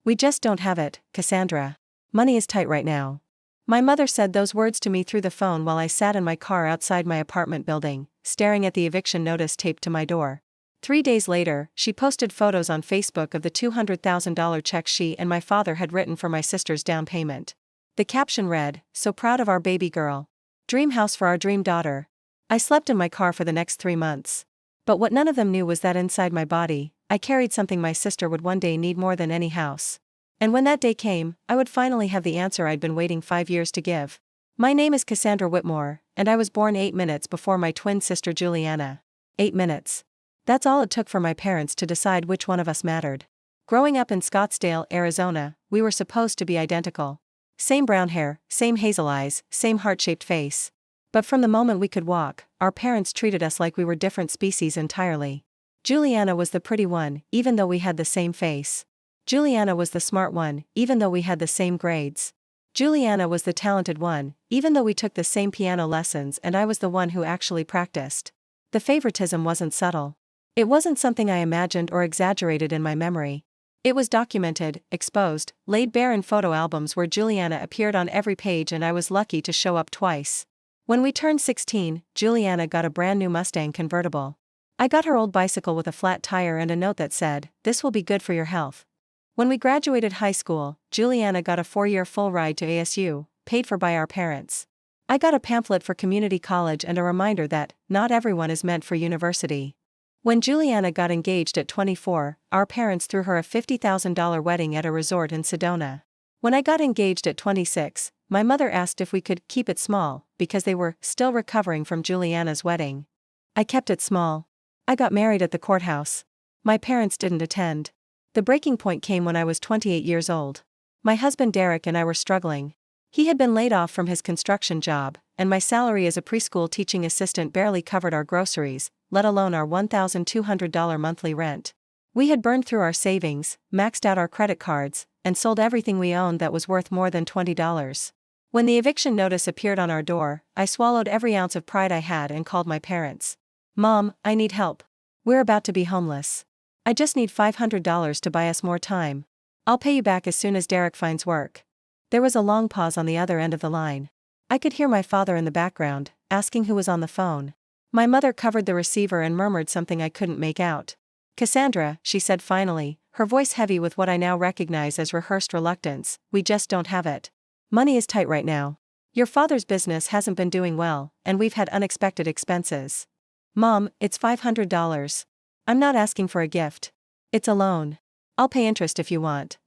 We just don't have it, Cassandra. Money is tight right now. My mother said those words to me through the phone while I sat in my car outside my apartment building, staring at the eviction notice taped to my door. 3 days later, she posted photos on Facebook of the $200,000 check she and my father had written for my sister's down payment. The caption read, "So proud of our baby girl. Dream house for our dream daughter." I slept in my car for the next 3 months. But what none of them knew was that inside my body, I carried something my sister would one day need more than any house. And when that day came, I would finally have the answer I'd been waiting 5 years to give. My name is Cassandra Whitmore, and I was born 8 minutes before my twin sister Juliana. 8 minutes. That's all it took for my parents to decide which one of us mattered. Growing up in Scottsdale, Arizona, we were supposed to be identical. Same brown hair, same hazel eyes, same heart-shaped face. But from the moment we could walk, our parents treated us like we were different species entirely. Juliana was the pretty one, even though we had the same face. Juliana was the smart one, even though we had the same grades. Juliana was the talented one, even though we took the same piano lessons and I was the one who actually practiced. The favoritism wasn't subtle. It wasn't something I imagined or exaggerated in my memory. It was documented, exposed, laid bare in photo albums where Juliana appeared on every page and I was lucky to show up twice. When we turned 16, Juliana got a brand new Mustang convertible. I got her old bicycle with a flat tire and a note that said, "This will be good for your health." When we graduated high school, Juliana got a 4-year full ride to ASU, paid for by our parents. I got a pamphlet for community college and a reminder that not everyone is meant for university. When Juliana got engaged at 24, our parents threw her a $50,000 wedding at a resort in Sedona. When I got engaged at 26, my mother asked if we could keep it small, because they were still recovering from Juliana's wedding. I kept it small. I got married at the courthouse. My parents didn't attend. The breaking point came when I was 28 years old. My husband Derek and I were struggling. He had been laid off from his construction job, and my salary as a preschool teaching assistant barely covered our groceries, let alone our $1,200 monthly rent. We had burned through our savings, maxed out our credit cards, and sold everything we owned that was worth more than $20. When the eviction notice appeared on our door, I swallowed every ounce of pride I had and called my parents. "Mom, I need help. We're about to be homeless. I just need $500 to buy us more time. I'll pay you back as soon as Derek finds work." There was a long pause on the other end of the line. I could hear my father in the background, asking who was on the phone. My mother covered the receiver and murmured something I couldn't make out. "Cassandra," she said finally, her voice heavy with what I now recognize as rehearsed reluctance, "we just don't have it. Money is tight right now. Your father's business hasn't been doing well, and we've had unexpected expenses. Mom, it's $500. I'm not asking for a gift. It's a loan. I'll pay interest if you want."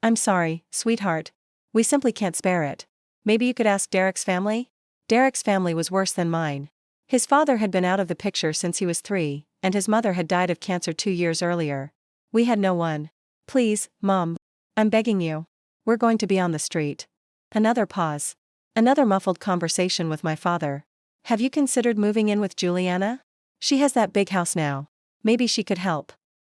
"I'm sorry, sweetheart. We simply can't spare it. Maybe you could ask Derek's family?" Derek's family was worse than mine. His father had been out of the picture since he was 3, and his mother had died of cancer 2 years earlier. We had no one. "Please, Mom. I'm begging you. We're going to be on the street." Another pause. Another muffled conversation with my father. "Have you considered moving in with Juliana? She has that big house now. Maybe she could help."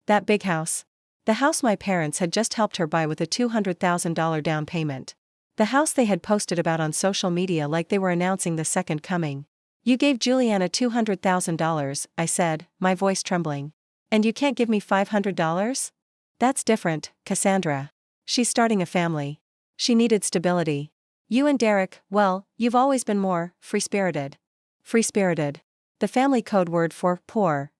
That big house. The house my parents had just helped her buy with a $200,000 down payment. The house they had posted about on social media like they were announcing the second coming. "You gave Juliana $200,000, I said, my voice trembling. "And you can't give me $500? That's different, Cassandra. She's starting a family. She needed stability. You and Derek, well, you've always been more free-spirited." Free-spirited. The family code word for poor.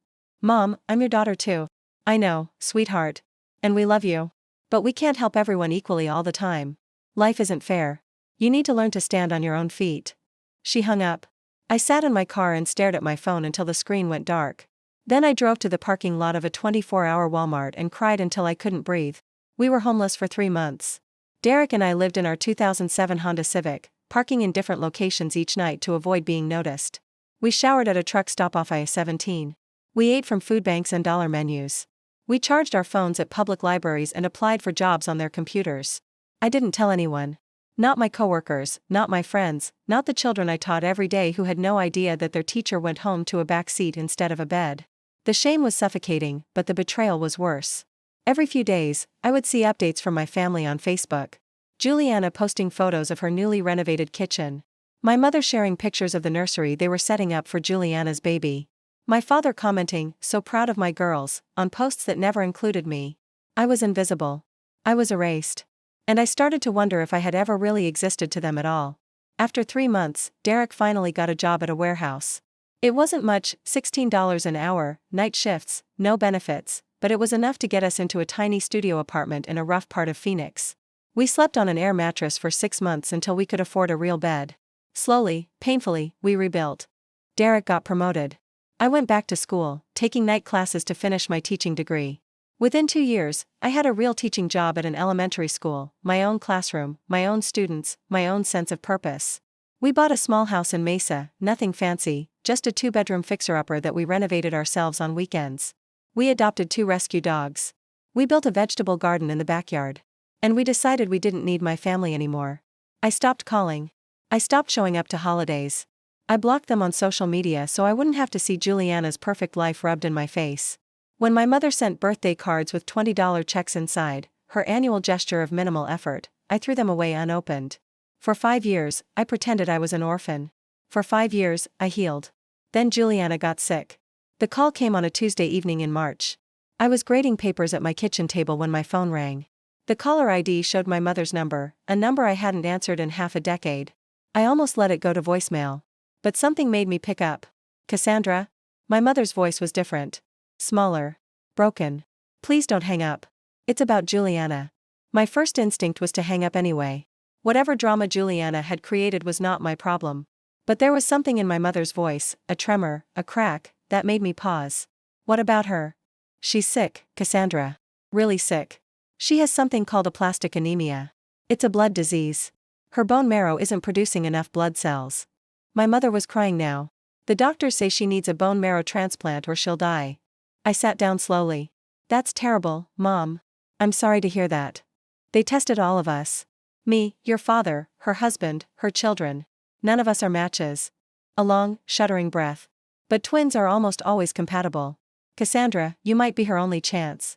"Mom, I'm your daughter too. I know, sweetheart. And we love you. But we can't help everyone equally all the time. Life isn't fair. You need to learn to stand on your own feet." She hung up. I sat in my car and stared at my phone until the screen went dark. Then I drove to the parking lot of a 24-hour Walmart and cried until I couldn't breathe. We were homeless for 3 months. Derek and I lived in our 2007 Honda Civic, parking in different locations each night to avoid being noticed. We showered at a truck stop off I-17. We ate from food banks and dollar menus. We charged our phones at public libraries and applied for jobs on their computers. I didn't tell anyone. Not my coworkers, not my friends, not the children I taught every day who had no idea that their teacher went home to a back seat instead of a bed. The shame was suffocating, but the betrayal was worse. Every few days, I would see updates from my family on Facebook. Juliana posting photos of her newly renovated kitchen. My mother sharing pictures of the nursery they were setting up for Juliana's baby. My father commenting, "So proud of my girls," on posts that never included me. I was invisible. I was erased. And I started to wonder if I had ever really existed to them at all. After 3 months, Derek finally got a job at a warehouse. It wasn't much, $16 an hour, night shifts, no benefits, but it was enough to get us into a tiny studio apartment in a rough part of Phoenix. We slept on an air mattress for 6 months until we could afford a real bed. Slowly, painfully, we rebuilt. Derek got promoted. I went back to school, taking night classes to finish my teaching degree. Within 2 years, I had a real teaching job at an elementary school, my own classroom, my own students, my own sense of purpose. We bought a small house in Mesa, nothing fancy, just a 2-bedroom fixer-upper that we renovated ourselves on weekends. We adopted 2 rescue dogs. We built a vegetable garden in the backyard. And we decided we didn't need my family anymore. I stopped calling. I stopped showing up to holidays. I blocked them on social media so I wouldn't have to see Juliana's perfect life rubbed in my face. When my mother sent birthday cards with $20 checks inside, her annual gesture of minimal effort, I threw them away unopened. For 5 years, I pretended I was an orphan. For 5 years, I healed. Then Juliana got sick. The call came on a Tuesday evening in March. I was grading papers at my kitchen table when my phone rang. The caller ID showed my mother's number, a number I hadn't answered in half a decade. I almost let it go to voicemail. But something made me pick up. Cassandra? My mother's voice was different. Smaller. Broken. Please don't hang up. It's about Juliana. My first instinct was to hang up anyway. Whatever drama Juliana had created was not my problem. But there was something in my mother's voice, a tremor, a crack, that made me pause. What about her? She's sick, Cassandra. Really sick. She has something called aplastic anemia. It's a blood disease. Her bone marrow isn't producing enough blood cells. My mother was crying now. The doctors say she needs a bone marrow transplant or she'll die. I sat down slowly. That's terrible, Mom. I'm sorry to hear that. They tested all of us. Me, your father, her husband, her children. None of us are matches. A long, shuddering breath. But twins are almost always compatible. Cassandra, you might be her only chance.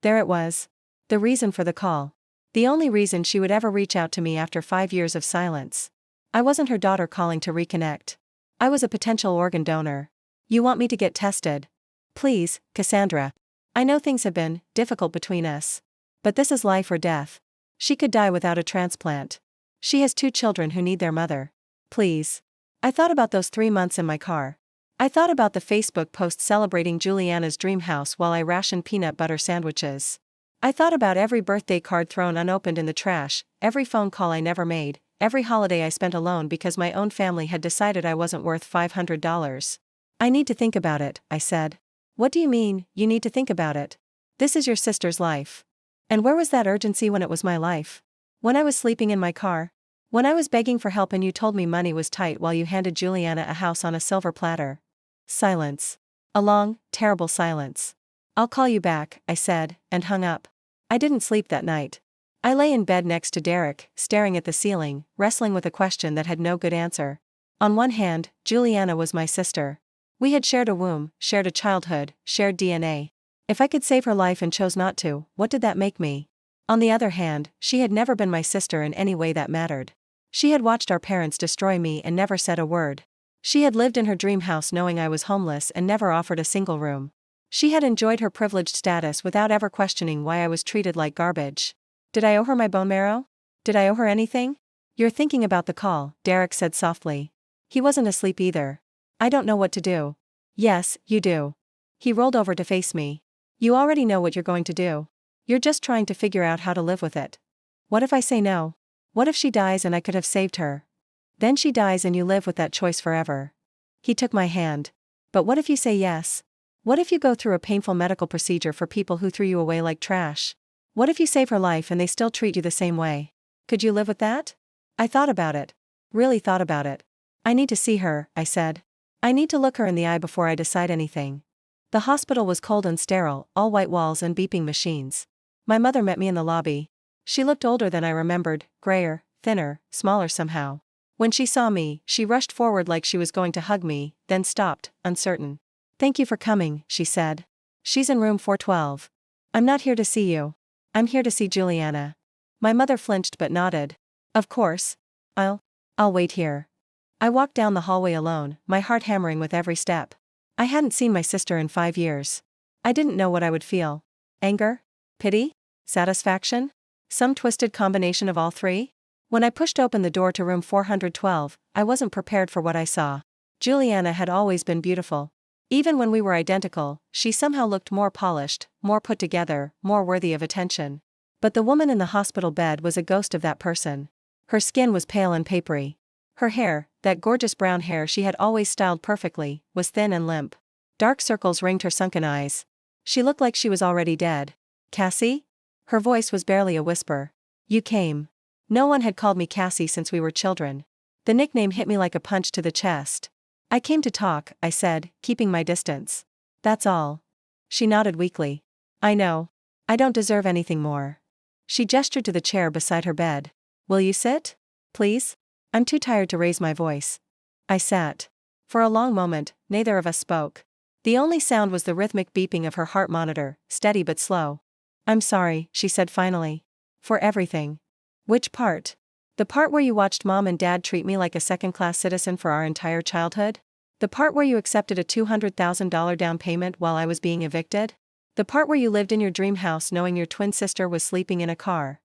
There it was. The reason for the call. The only reason she would ever reach out to me after 5 years of silence. I wasn't her daughter calling to reconnect. I was a potential organ donor. You want me to get tested? Please, Cassandra. I know things have been difficult between us. But this is life or death. She could die without a transplant. She has 2 children who need their mother. Please. I thought about those 3 months in my car. I thought about the Facebook post celebrating Juliana's dream house while I rationed peanut butter sandwiches. I thought about every birthday card thrown unopened in the trash, every phone call I never made, every holiday I spent alone because my own family had decided I wasn't worth $500. I need to think about it, I said. What do you mean, you need to think about it? This is your sister's life. And where was that urgency when it was my life? When I was sleeping in my car? When I was begging for help and you told me money was tight while you handed Juliana a house on a silver platter? Silence. A long, terrible silence. I'll call you back, I said, and hung up. I didn't sleep that night. I lay in bed next to Derek, staring at the ceiling, wrestling with a question that had no good answer. On one hand, Juliana was my sister. We had shared a womb, shared a childhood, shared DNA. If I could save her life and chose not to, what did that make me? On the other hand, she had never been my sister in any way that mattered. She had watched our parents destroy me and never said a word. She had lived in her dream house knowing I was homeless and never offered a single room. She had enjoyed her privileged status without ever questioning why I was treated like garbage. Did I owe her my bone marrow? Did I owe her anything? You're thinking about the call, Derek said softly. He wasn't asleep either. I don't know what to do. Yes, you do. He rolled over to face me. You already know what you're going to do. You're just trying to figure out how to live with it. What if I say no? What if she dies and I could have saved her? Then she dies and you live with that choice forever. He took my hand. But what if you say yes? What if you go through a painful medical procedure for people who threw you away like trash? What if you save her life and they still treat you the same way? Could you live with that? I thought about it. Really thought about it. I need to see her, I said. I need to look her in the eye before I decide anything. The hospital was cold and sterile, all white walls and beeping machines. My mother met me in the lobby. She looked older than I remembered, grayer, thinner, smaller somehow. When she saw me, she rushed forward like she was going to hug me, then stopped, uncertain. Thank you for coming, she said. She's in room 412. I'm not here to see you. I'm here to see Juliana. My mother flinched but nodded. Of course. I'll wait here. I walked down the hallway alone, my heart hammering with every step. I hadn't seen my sister in 5 years. I didn't know what I would feel. Anger? Pity? Satisfaction? Some twisted combination of all three? When I pushed open the door to room 412, I wasn't prepared for what I saw. Juliana had always been beautiful. Even when we were identical, she somehow looked more polished, more put together, more worthy of attention. But the woman in the hospital bed was a ghost of that person. Her skin was pale and papery. Her hair, that gorgeous brown hair she had always styled perfectly, was thin and limp. Dark circles ringed her sunken eyes. She looked like she was already dead. "Cassie?" Her voice was barely a whisper. "You came." No one had called me Cassie since we were children. The nickname hit me like a punch to the chest. "I came to talk," I said, keeping my distance. "That's all." She nodded weakly. "I know. I don't deserve anything more." She gestured to the chair beside her bed. "Will you sit? Please?" "I'm too tired to raise my voice." I sat. For a long moment, neither of us spoke. The only sound was the rhythmic beeping of her heart monitor, steady but slow. "I'm sorry," she said finally. "For everything." "Which part?" "The part where you watched Mom and Dad treat me like a second-class citizen for our entire childhood? The part where you accepted a $200,000 down payment while I was being evicted? The part where you lived in your dream house knowing your twin sister was sleeping in a car?"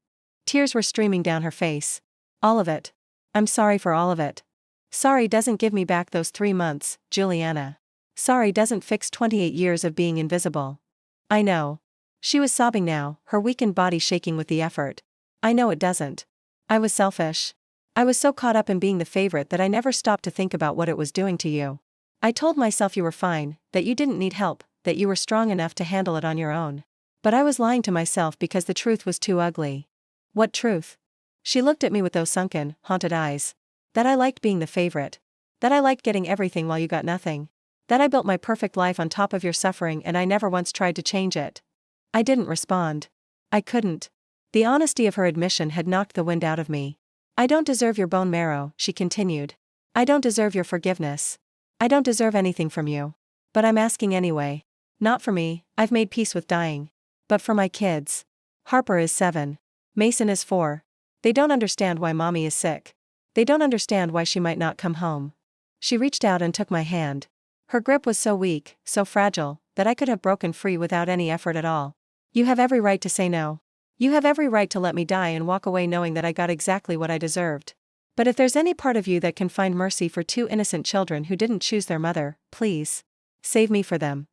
Tears were streaming down her face. "All of it. I'm sorry for all of it. Sorry doesn't give me back those 3 months, Juliana. Sorry doesn't fix 28 years of being invisible." "I know." She was sobbing now, her weakened body shaking with the effort. "I know it doesn't. I was selfish. I was so caught up in being the favorite that I never stopped to think about what it was doing to you. I told myself you were fine, that you didn't need help, that you were strong enough to handle it on your own. But I was lying to myself because the truth was too ugly." "What truth?" She looked at me with those sunken, haunted eyes. "That I liked being the favorite. That I liked getting everything while you got nothing. That I built my perfect life on top of your suffering and I never once tried to change it." I didn't respond. I couldn't. The honesty of her admission had knocked the wind out of me. "I don't deserve your bone marrow," she continued. "I don't deserve your forgiveness. I don't deserve anything from you. But I'm asking anyway. Not for me, I've made peace with dying. But for my kids. Harper is 7. Mason is 4. They don't understand why Mommy is sick. They don't understand why she might not come home." She reached out and took my hand. Her grip was so weak, so fragile, that I could have broken free without any effort at all. "You have every right to say no. You have every right to let me die and walk away knowing that I got exactly what I deserved. But if there's any part of you that can find mercy for 2 innocent children who didn't choose their mother, please save me for them."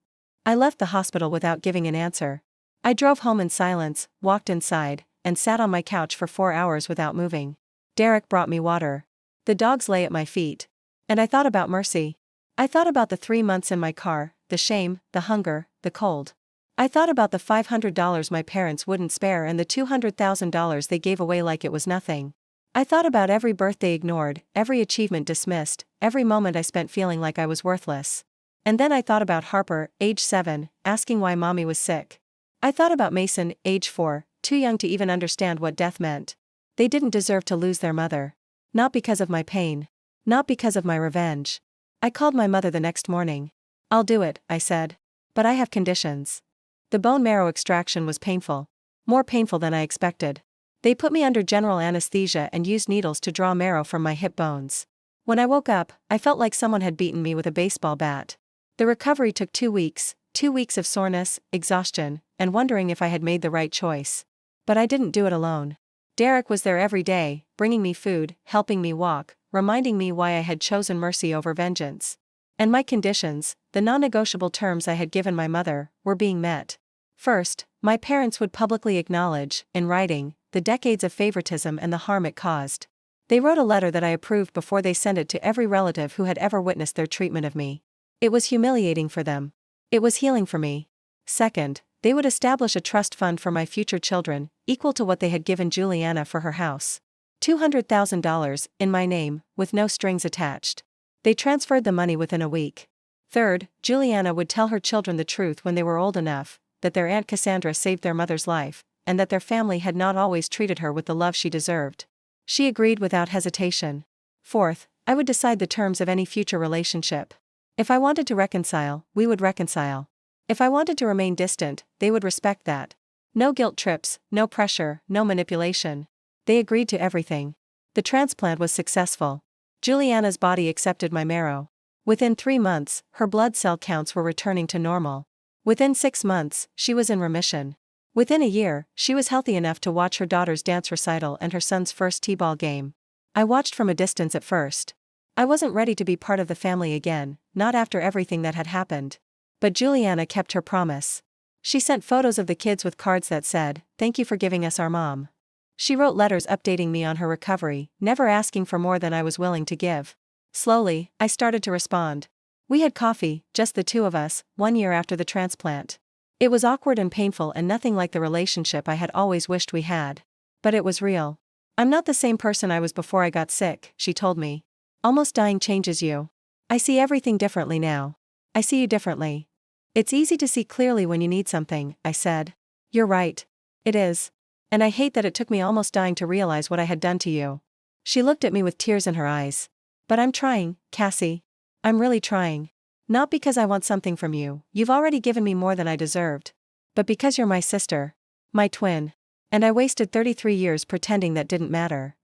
I left the hospital without giving an answer. I drove home in silence, walked inside, and sat on my couch for 4 hours without moving. Derek brought me water. The dogs lay at my feet. And I thought about Mercy. I thought about the 3 months in my car, the shame, the hunger, the cold. I thought about the $500 my parents wouldn't spare and the $200,000 they gave away like it was nothing. I thought about every birthday ignored, every achievement dismissed, every moment I spent feeling like I was worthless. And then I thought about Harper, age 7, asking why Mommy was sick. I thought about Mason, age 4, too young to even understand what death meant. They didn't deserve to lose their mother. Not because of my pain. Not because of my revenge. I called my mother the next morning. "I'll do it," I said. "But I have conditions." The bone marrow extraction was painful. More painful than I expected. They put me under general anesthesia and used needles to draw marrow from my hip bones. When I woke up, I felt like someone had beaten me with a baseball bat. The recovery took 2 weeks, 2 weeks of soreness, exhaustion, and wondering if I had made the right choice. But I didn't do it alone. Derek was there every day, bringing me food, helping me walk, reminding me why I had chosen mercy over vengeance. And my conditions, the non-negotiable terms I had given my mother, were being met. First, my parents would publicly acknowledge, in writing, the decades of favoritism and the harm it caused. They wrote a letter that I approved before they sent it to every relative who had ever witnessed their treatment of me. It was humiliating for them. It was healing for me. Second, they would establish a trust fund for my future children, equal to what they had given Juliana for her house. $200,000, in my name, with no strings attached. They transferred the money within a week. Third, Juliana would tell her children the truth when they were old enough, that their Aunt Cassandra saved their mother's life, and that their family had not always treated her with the love she deserved. She agreed without hesitation. Fourth, I would decide the terms of any future relationship. If I wanted to reconcile, we would reconcile. If I wanted to remain distant, they would respect that. No guilt trips, no pressure, no manipulation. They agreed to everything. The transplant was successful. Juliana's body accepted my marrow. Within 3 months, her blood cell counts were returning to normal. Within 6 months, she was in remission. Within a year, she was healthy enough to watch her daughter's dance recital and her son's first t-ball game. I watched from a distance at first. I wasn't ready to be part of the family again, not after everything that had happened. But Juliana kept her promise. She sent photos of the kids with cards that said, "Thank you for giving us our mom." She wrote letters updating me on her recovery, never asking for more than I was willing to give. Slowly, I started to respond. We had coffee, just the two of us, 1 year after the transplant. It was awkward and painful and nothing like the relationship I had always wished we had. But it was real. "I'm not the same person I was before I got sick," she told me. "Almost dying changes you. I see everything differently now. I see you differently." "It's easy to see clearly when you need something," I said. "You're right. It is. And I hate that it took me almost dying to realize what I had done to you." She looked at me with tears in her eyes. "But I'm trying, Cassie. I'm really trying. Not because I want something from you, you've already given me more than I deserved. But because you're my sister. My twin. And I wasted 33 years pretending that didn't matter."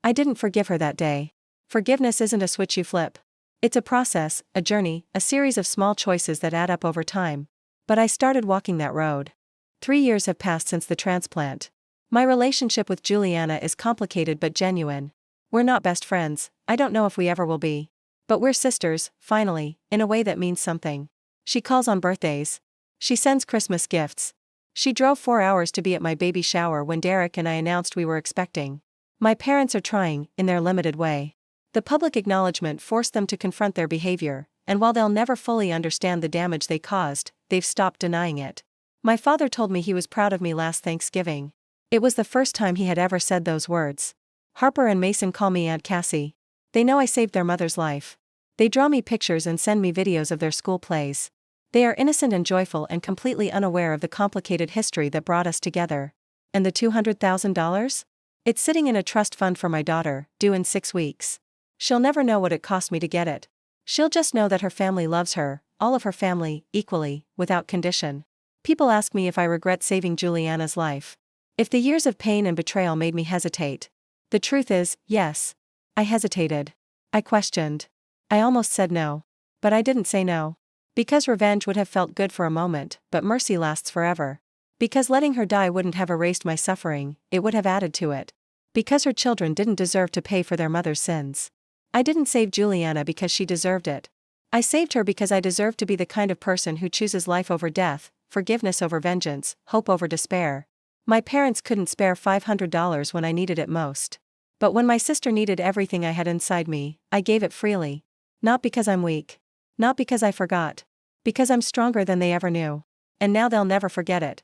I didn't forgive her that day. Forgiveness isn't a switch you flip. It's a process, a journey, a series of small choices that add up over time. But I started walking that road. 3 years have passed since the transplant. My relationship with Juliana is complicated but genuine. We're not best friends, I don't know if we ever will be. But we're sisters, finally, in a way that means something. She calls on birthdays. She sends Christmas gifts. She drove 4 hours to be at my baby shower when Derek and I announced we were expecting. My parents are trying, in their limited way. The public acknowledgement forced them to confront their behavior, and while they'll never fully understand the damage they caused, they've stopped denying it. My father told me he was proud of me last Thanksgiving. It was the first time he had ever said those words. Harper and Mason call me Aunt Cassie. They know I saved their mother's life. They draw me pictures and send me videos of their school plays. They are innocent and joyful and completely unaware of the complicated history that brought us together. And the $200,000? It's sitting in a trust fund for my daughter, due in 6 weeks. She'll never know what it cost me to get it. She'll just know that her family loves her, all of her family, equally, without condition. People ask me if I regret saving Juliana's life. If the years of pain and betrayal made me hesitate. The truth is, yes. I hesitated. I questioned. I almost said no. But I didn't say no. Because revenge would have felt good for a moment, but mercy lasts forever. Because letting her die wouldn't have erased my suffering, it would have added to it. Because her children didn't deserve to pay for their mother's sins. I didn't save Juliana because she deserved it. I saved her because I deserve to be the kind of person who chooses life over death, forgiveness over vengeance, hope over despair. My parents couldn't spare $500 when I needed it most. But when my sister needed everything I had inside me, I gave it freely. Not because I'm weak. Not because I forgot. Because I'm stronger than they ever knew. And now they'll never forget it.